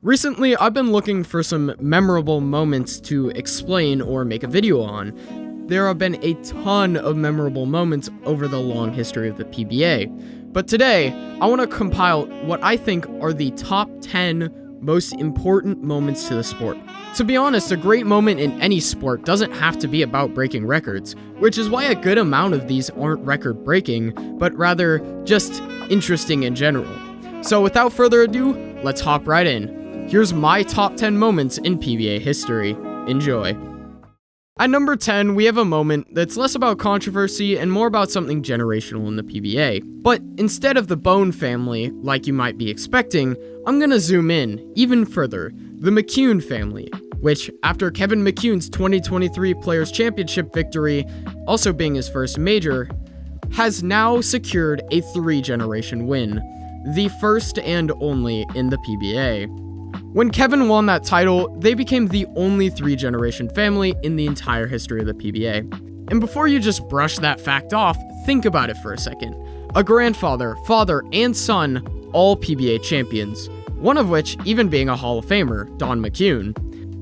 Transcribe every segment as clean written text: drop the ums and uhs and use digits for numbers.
Recently, I've been looking for some memorable moments to explain or make a video on. There have been a ton of memorable moments over the long history of the PBA, but today, I want to compile what I think are the top 10 most important moments to the sport. To be honest, a great moment in any sport doesn't have to be about breaking records, which is why a good amount of these aren't record-breaking, but rather just interesting in general. So without further ado, let's hop right in. Here's my top 10 moments in PBA history. Enjoy. At number 10, we have a moment that's less about controversy and more about something generational in the PBA. But instead of the Bone family, like you might be expecting, I'm gonna zoom in even further. The McHune family, which, after Kevin McHune's 2023 Players' Championship victory, also being his first major, has now secured a 3-generation win, the first and only in the PBA. When Kevin won that title, they became the only 3-generation family in the entire history of the PBA. And before you just brush that fact off, think about it for a second. A grandfather, father, and son, all PBA champions, one of which even being a Hall of Famer, Don McHune.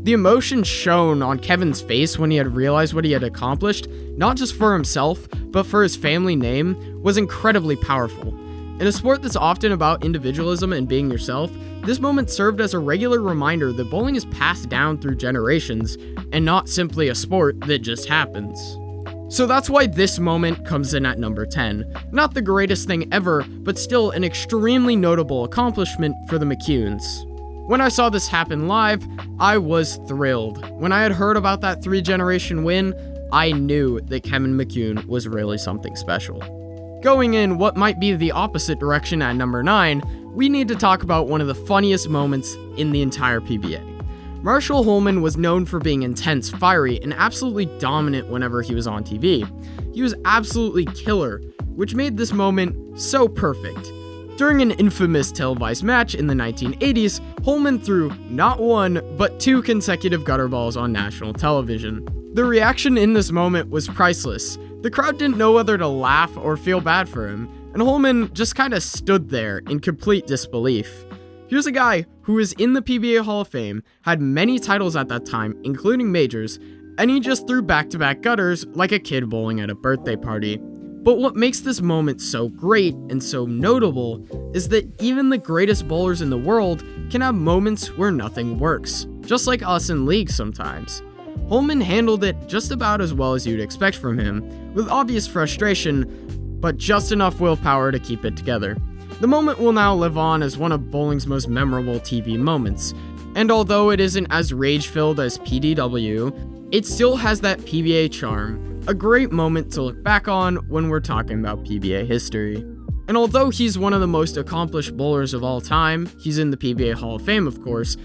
The emotion shown on Kevin's face when he had realized what he had accomplished, not just for himself, but for his family name, was incredibly powerful. In a sport that's often about individualism and being yourself, this moment served as a regular reminder that bowling is passed down through generations, and not simply a sport that just happens. So that's why this moment comes in at number 10. Not the greatest thing ever, but still an extremely notable accomplishment for the McHunes. When I saw this happen live, I was thrilled. When I had heard about that 3-generation win, I knew that Kevin McHune was really something special. Going in what might be the opposite direction at number 9, we need to talk about one of the funniest moments in the entire PBA. Marshall Holman was known for being intense, fiery, and absolutely dominant whenever he was on TV. He was absolutely killer, which made this moment so perfect. During an infamous televised match in the 1980s, Holman threw not one, but 2 consecutive gutter balls on national television. The reaction in this moment was priceless. The crowd didn't know whether to laugh or feel bad for him, and Holman just kinda stood there in complete disbelief. Here's a guy who is in the PBA Hall of Fame, had many titles at that time, including majors, and he just threw back-to-back gutters like a kid bowling at a birthday party. But what makes this moment so great and so notable is that even the greatest bowlers in the world can have moments where nothing works, just like us in league sometimes. Holman handled it just about as well as you'd expect from him, with obvious frustration, but just enough willpower to keep it together. The moment will now live on as one of bowling's most memorable TV moments, and although it isn't as rage-filled as PDW, it still has that PBA charm, a great moment to look back on when we're talking about PBA history. And although he's one of the most accomplished bowlers of all time, he's in the PBA Hall of Fame of course,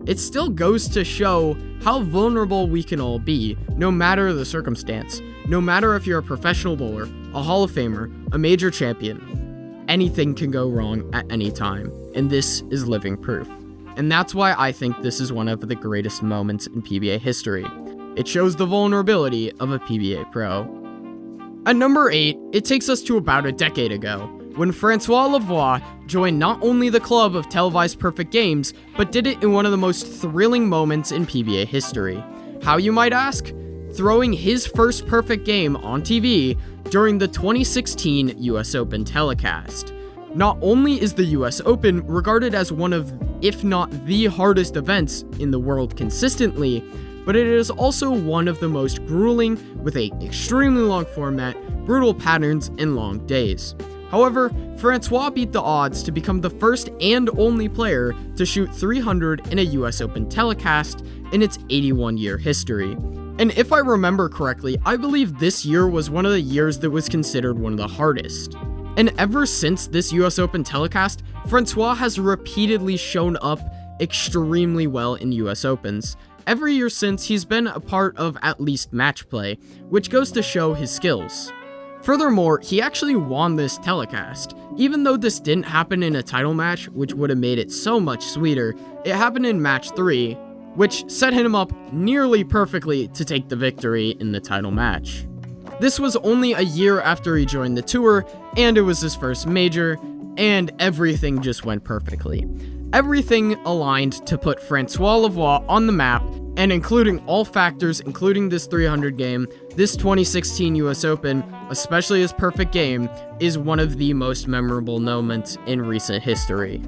it still goes to show how vulnerable we can all be, no matter the circumstance. No matter if you're a professional bowler, a Hall of Famer, a major champion, anything can go wrong at any time, and this is living proof. And that's why I think this is one of the greatest moments in PBA history. It shows the vulnerability of a PBA pro. At number 8, it takes us to about a decade ago, when Francois Lavoie joined not only the club of televised perfect games, but did it in one of the most thrilling moments in PBA history. How, you might ask? Throwing his first perfect game on TV during the 2016 US Open telecast. Not only is the US Open regarded as one of, if not the hardest events in the world consistently, but it is also one of the most grueling, with an extremely long format, brutal patterns, and long days. However, Francois beat the odds to become the first and only player to shoot 300 in a US Open telecast in its 81-year history. And if I remember correctly, I believe this year was one of the years that was considered one of the hardest. And ever since this US Open telecast, Francois has repeatedly shown up extremely well in US Opens. Every year since, he's been a part of at least match play, which goes to show his skills. Furthermore, he actually won this telecast. Even though this didn't happen in a title match, which would have made it so much sweeter, it happened in match 3, which set him up nearly perfectly to take the victory in the title match. This was only a year after he joined the tour, and it was his first major, and everything just went perfectly. Everything aligned to put Francois Lavoie on the map, and including all factors, including this 300 game, this 2016 US Open, especially his perfect game, is one of the most memorable moments in recent history.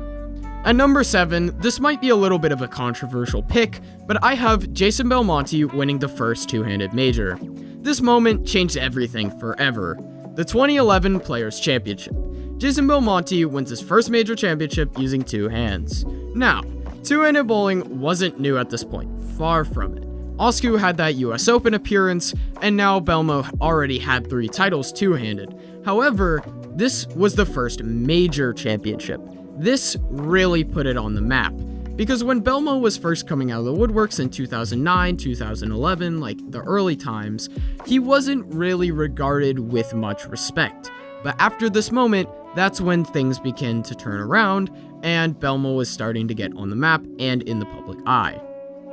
At number 7, this might be a little bit of a controversial pick, but I have Jason Belmonte winning the first two-handed major. This moment changed everything forever. The 2011 Players' Championship. Jason Belmonte wins his first major championship using two hands. Now, two-handed bowling wasn't new at this point, far from it. Osku had that US Open appearance, and now Belmo already had 3 titles two-handed. However, this was the first major championship. This really put it on the map, because when Belmo was first coming out of the woodworks in 2009, 2011, like the early times, he wasn't really regarded with much respect. But after this moment, that's when things began to turn around, and Belmo was starting to get on the map and in the public eye.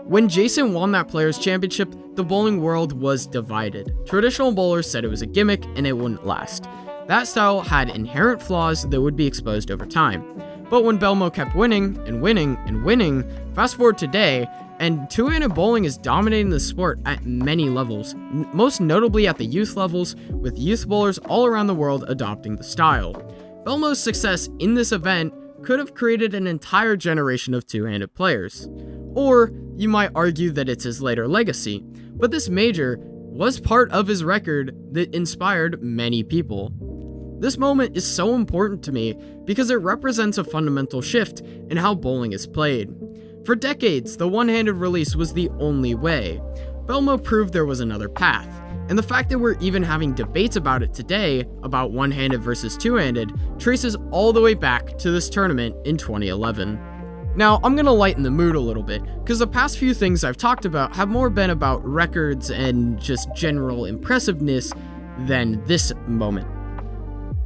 When Jason won that Players' Championship, the bowling world was divided. Traditional bowlers said it was a gimmick and it wouldn't last. That style had inherent flaws that would be exposed over time. But when Belmo kept winning and winning and winning, fast forward today, and two-handed bowling is dominating the sport at many levels, most notably at the youth levels, with youth bowlers all around the world adopting the style. Belmo's success in this event could have created an entire generation of two-handed players. Or you might argue that it's his later legacy, but this major was part of his record that inspired many people. This moment is so important to me because it represents a fundamental shift in how bowling is played. For decades, the one-handed release was the only way. Belmo proved there was another path, and the fact that we're even having debates about it today, about one-handed versus two-handed, traces all the way back to this tournament in 2011. Now, I'm gonna lighten the mood a little bit, because the past few things I've talked about have more been about records and just general impressiveness than this moment.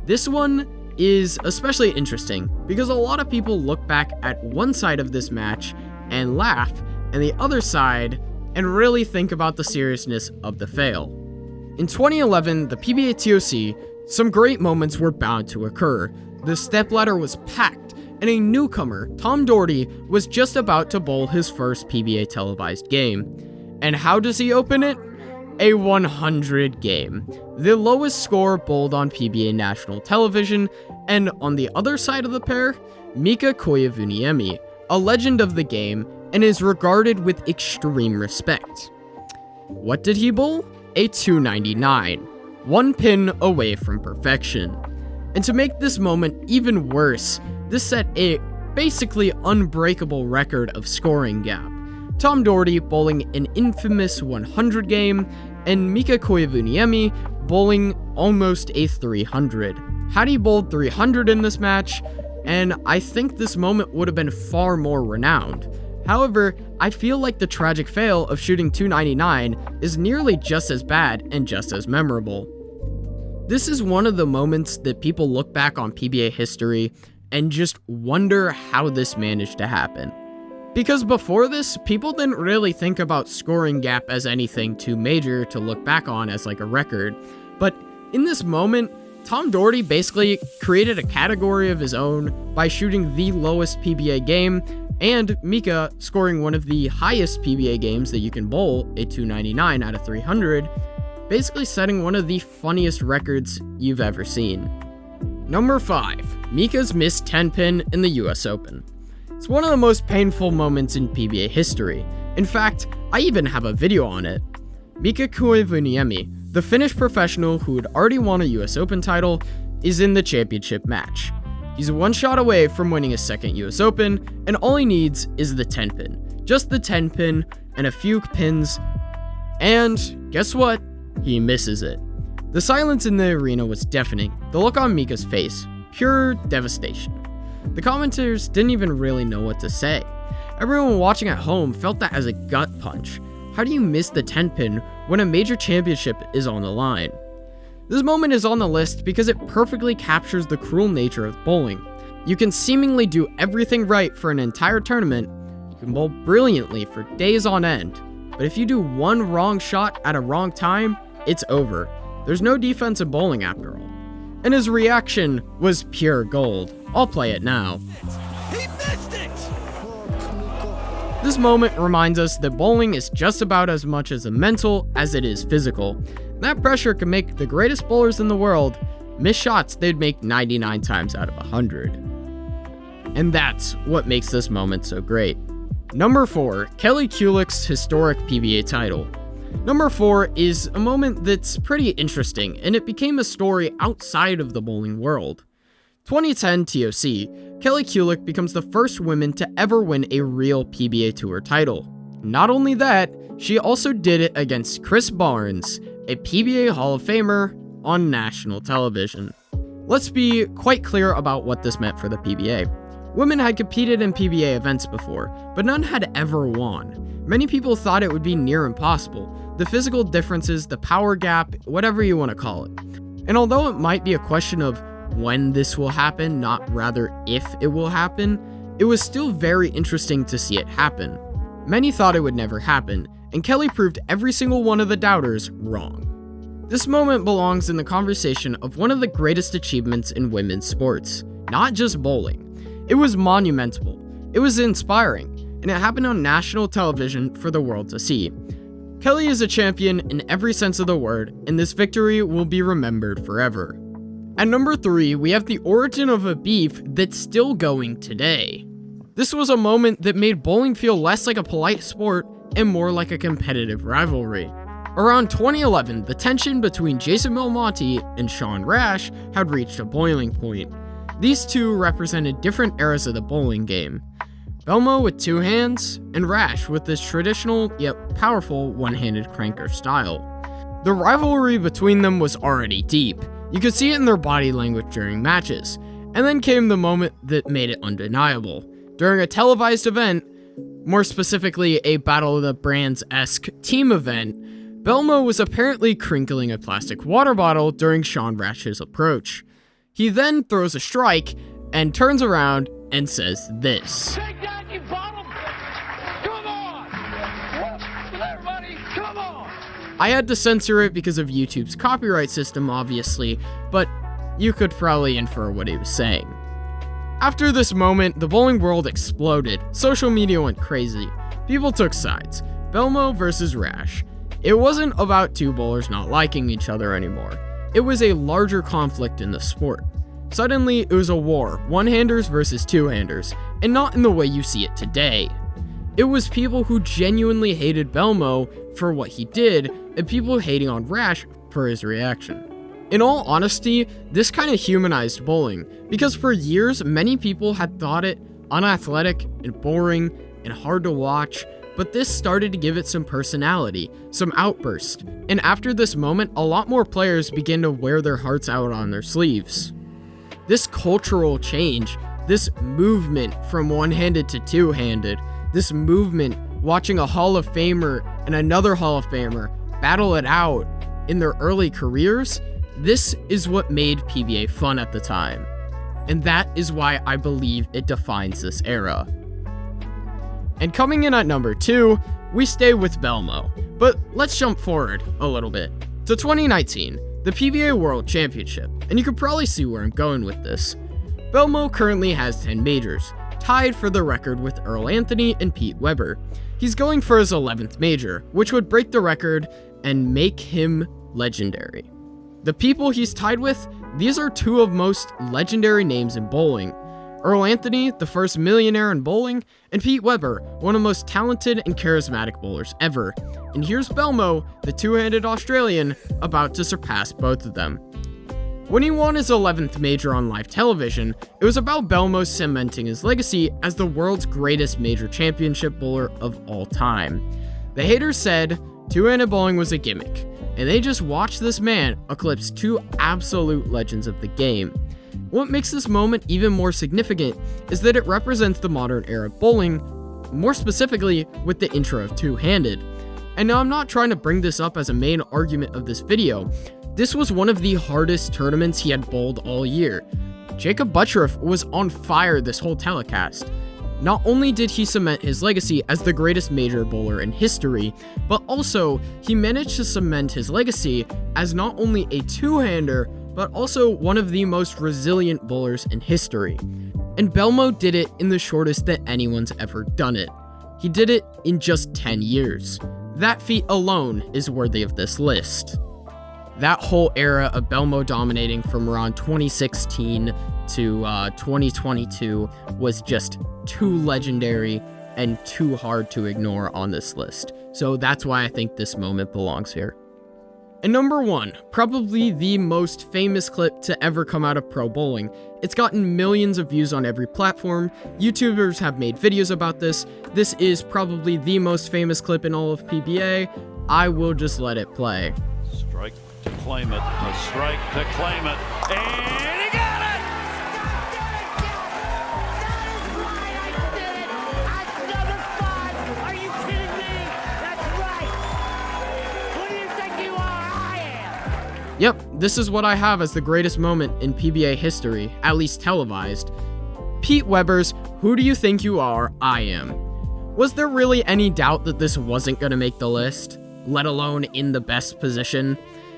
This one is especially interesting because a lot of people look back at one side of this match and laugh, and the other side and really think about the seriousness of the fail. In 2011, the PBA TOC, some great moments were bound to occur. The stepladder was packed, and a newcomer, Tom Daugherty, was just about to bowl his first PBA televised game. And how does he open it? A 100 game, the lowest score bowled on PBA national television, and on the other side of the pair, Mika Koivuniemi, a legend of the game, and is regarded with extreme respect. What did he bowl? A 299, one pin away from perfection. And to make this moment even worse, this set a basically unbreakable record of scoring gap. Tom Daugherty bowling an infamous 100 game, and Mika Koivuniemi bowling almost a 300. Had he bowled 300 in this match, and I think this moment would have been far more renowned. However, I feel like the tragic fail of shooting 299 is nearly just as bad and just as memorable. This is one of the moments that people look back on PBA history and just wonder how this managed to happen. Because before this, people didn't really think about scoring gap as anything too major to look back on as like a record. But in this moment, Tom Daugherty basically created a category of his own by shooting the lowest PBA game, and Mika scoring one of the highest PBA games that you can bowl, a 299 out of 300, basically setting one of the funniest records you've ever seen. Number 5, Mika's missed 10-pin in the US Open. It's one of the most painful moments in PBA history. In fact, I even have a video on it. Mika Koivuniemi, the Finnish professional who had already won a US Open title, is in the championship match. He's one shot away from winning his second US Open, and all he needs is the 10-pin. Just the 10-pin and a few pins, and guess what? He misses it. The silence in the arena was deafening. The look on Mika's face, pure devastation. The commentators didn't even really know what to say. Everyone watching at home felt that as a gut punch. How do you miss the 10-pin when a major championship is on the line? This moment is on the list because it perfectly captures the cruel nature of bowling. You can seemingly do everything right for an entire tournament, you can bowl brilliantly for days on end, but if you do one wrong shot at a wrong time, it's over. There's no defense in bowling after all. And his reaction was pure gold. I'll play it now. He missed it! This moment reminds us that bowling is just about as much as a mental as it is physical. That pressure can make the greatest bowlers in the world miss shots they'd make 99 times out of 100. And that's what makes this moment so great. Number 4, Kelly Kulick's historic PBA title. Number 4 is a moment that's pretty interesting, and it became a story outside of the bowling world. 2010 TOC, Kelly Kulick becomes the first woman to ever win a real PBA Tour title. Not only that, she also did it against Chris Barnes, a PBA Hall of Famer, on national television. Let's be quite clear about what this meant for the PBA. Women had competed in PBA events before, but none had ever won. Many people thought it would be near impossible. The physical differences, the power gap, whatever you want to call it. And although it might be a question of when this will happen, not rather if it will happen, it was still very interesting to see it happen. Many thought it would never happen, and Kelly proved every single one of the doubters wrong. This moment belongs in the conversation of one of the greatest achievements in women's sports, not just bowling. It was monumental, it was inspiring, and it happened on national television for the world to see. Kelly is a champion in every sense of the word, and this victory will be remembered forever. At number 3, we have the origin of a beef that's still going today. This was a moment that made bowling feel less like a polite sport and more like a competitive rivalry. Around 2011, the tension between Jason Belmonte and Sean Rash had reached a boiling point. These two represented different eras of the bowling game. Belmo with 2 hands, and Rash with this traditional yet powerful one-handed cranker style. The rivalry between them was already deep. You could see it in their body language during matches. And then came the moment that made it undeniable. During a televised event, more specifically a Battle of the Brands-esque team event, Belmo was apparently crinkling a plastic water bottle during Sean Rash's approach. He then throws a strike and turns around and says this. Take that, you bottom! Come on! Everybody, come on! I had to censor it because of YouTube's copyright system, obviously, but you could probably infer what he was saying. After this moment, the bowling world exploded. Social media went crazy. People took sides. Belmo versus Rash. It wasn't about two bowlers not liking each other anymore. It was a larger conflict in the sport. Suddenly, it was a war, one-handers versus two-handers, and not in the way you see it today. It was people who genuinely hated Belmo for what he did, and people hating on Rash for his reaction. In all honesty, this kind of humanized bowling, because for years, many people had thought it unathletic and boring and hard to watch, but this started to give it some personality, some outburst, and after this moment, a lot more players began to wear their hearts out on their sleeves. This cultural change, this movement from one-handed to two-handed, this movement watching a Hall of Famer and another Hall of Famer battle it out in their early careers, this is what made PBA fun at the time. And that is why I believe it defines this era. And coming in at number 2, we stay with Belmo, but let's jump forward a little bit to 2019, the PBA World Championship, and you can probably see where I'm going with this. Belmo currently has 10 majors, tied for the record with Earl Anthony and Pete Weber. He's going for his 11th major, which would break the record and make him legendary. The people he's tied with, these are two of most legendary names in bowling. Earl Anthony, the first millionaire in bowling, and Pete Weber, one of the most talented and charismatic bowlers ever. And here's Belmo, the two-handed Australian, about to surpass both of them. When he won his 11th major on live television, it was about Belmo cementing his legacy as the world's greatest major championship bowler of all time. The haters said two-handed bowling was a gimmick, and they just watched this man eclipse two absolute legends of the game. What makes this moment even more significant is that it represents the modern era of bowling, more specifically with the intro of two-handed. And now I'm not trying to bring this up as a main argument of this video. This was one of the hardest tournaments he had bowled all year. Jacob Buttriff was on fire this whole telecast. Not only did he cement his legacy as the greatest major bowler in history, but also he managed to cement his legacy as not only a two-hander, but also one of the most resilient bowlers in history. And Belmo did it in the shortest that anyone's ever done it. He did it in just 10 years. That feat alone is worthy of this list. That whole era of Belmo dominating from around 2016 to 2022 was just too legendary and too hard to ignore on this list. So that's why I think this moment belongs here. And number 1, probably the most famous clip to ever come out of pro bowling. It's gotten millions of views on every platform. YouTubers have made videos about this. This is probably the most famous clip in all of PBA. I will just let it play. Strike to claim it, a strike to claim it, and he got it! Yep, this is what I have as the greatest moment in PBA history, at least televised. Pete Weber's "Who Do You Think You Are? I Am." Was there really any doubt that this wasn't going to make the list, let alone in the best position?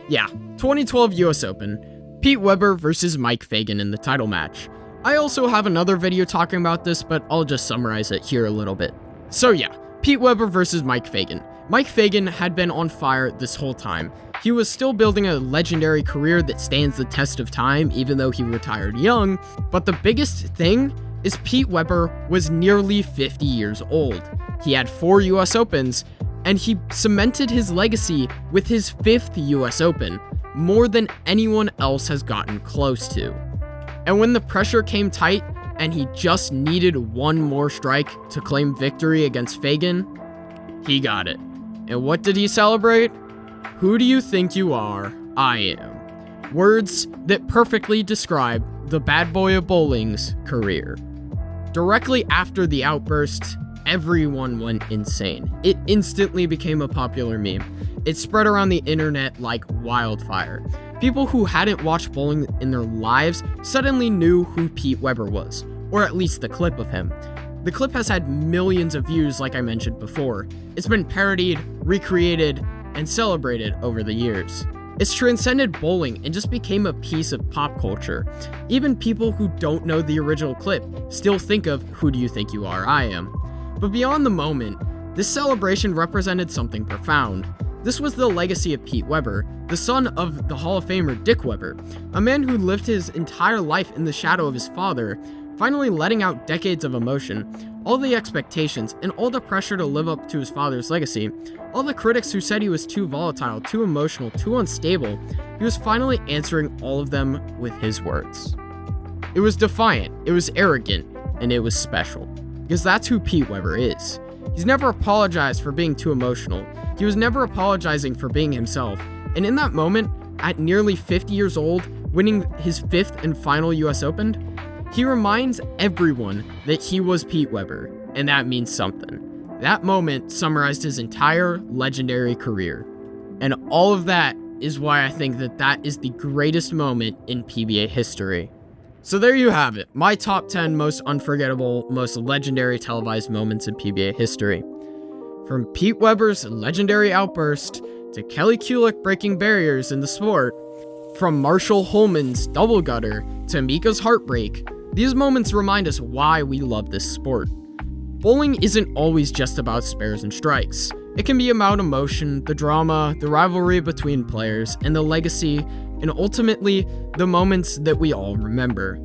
Yeah, 2012 US Open, Pete Weber versus Mike Fagan in the title match. I also have another video talking about this, but I'll just summarize it here a little bit. So yeah, Pete Weber versus Mike Fagan. Mike Fagan had been on fire this whole time. He was still building a legendary career that stands the test of time, even though he retired young. But the biggest thing is Pete Weber was nearly 50 years old. He had 4 US Opens, and he cemented his legacy with his 5th US Open, more than anyone else has gotten close to. And when the pressure came tight, and he just needed one more strike to claim victory against Fagan, he got it. And what did he celebrate? "Who do you think you are? I am." Words that perfectly describe the bad boy of bowling's career. Directly after the outburst, everyone went insane. It instantly became a popular meme. It spread around the internet like wildfire. People who hadn't watched bowling in their lives suddenly knew who Pete Weber was, or at least the clip of him. The clip has had millions of views, like I mentioned before. It's been parodied, recreated, and celebrated over the years. It's transcended bowling and just became a piece of pop culture. Even people who don't know the original clip still think of "Who do you think you are? I am." But beyond the moment, this celebration represented something profound. This was the legacy of Pete Weber, the son of the Hall of Famer Dick Weber, a man who lived his entire life in the shadow of his father, finally letting out decades of emotion, all the expectations, and all the pressure to live up to his father's legacy, all the critics who said he was too volatile, too emotional, too unstable. He was finally answering all of them with his words. It was defiant, it was arrogant, and it was special. Because that's who Pete Weber is. He's never apologized for being too emotional. He was never apologizing for being himself. And in that moment, at nearly 50 years old, winning his 5th and final US Open, he reminds everyone that he was Pete Weber, and that means something. That moment summarized his entire legendary career. And all of that is why I think that that is the greatest moment in PBA history. So there you have it, my top 10 most unforgettable, most legendary televised moments in PBA history. From Pete Weber's legendary outburst to Kelly Kulick breaking barriers in the sport, from Marshall Holman's double gutter to Mika's heartbreak, these moments remind us why we love this sport. Bowling isn't always just about spares and strikes. It can be about emotion, the drama, the rivalry between players, and the legacy, and ultimately, the moments that we all remember.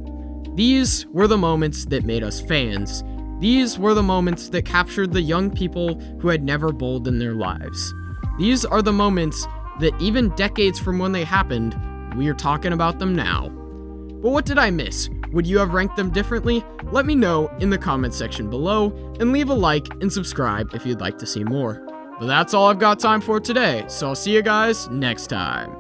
These were the moments that made us fans. These were the moments that captured the young people who had never bowled in their lives. These are the moments that even decades from when they happened, we are talking about them now. But what did I miss? Would you have ranked them differently? Let me know in the comment section below, and leave a like and subscribe if you'd like to see more. But that's all I've got time for today, so I'll see you guys next time.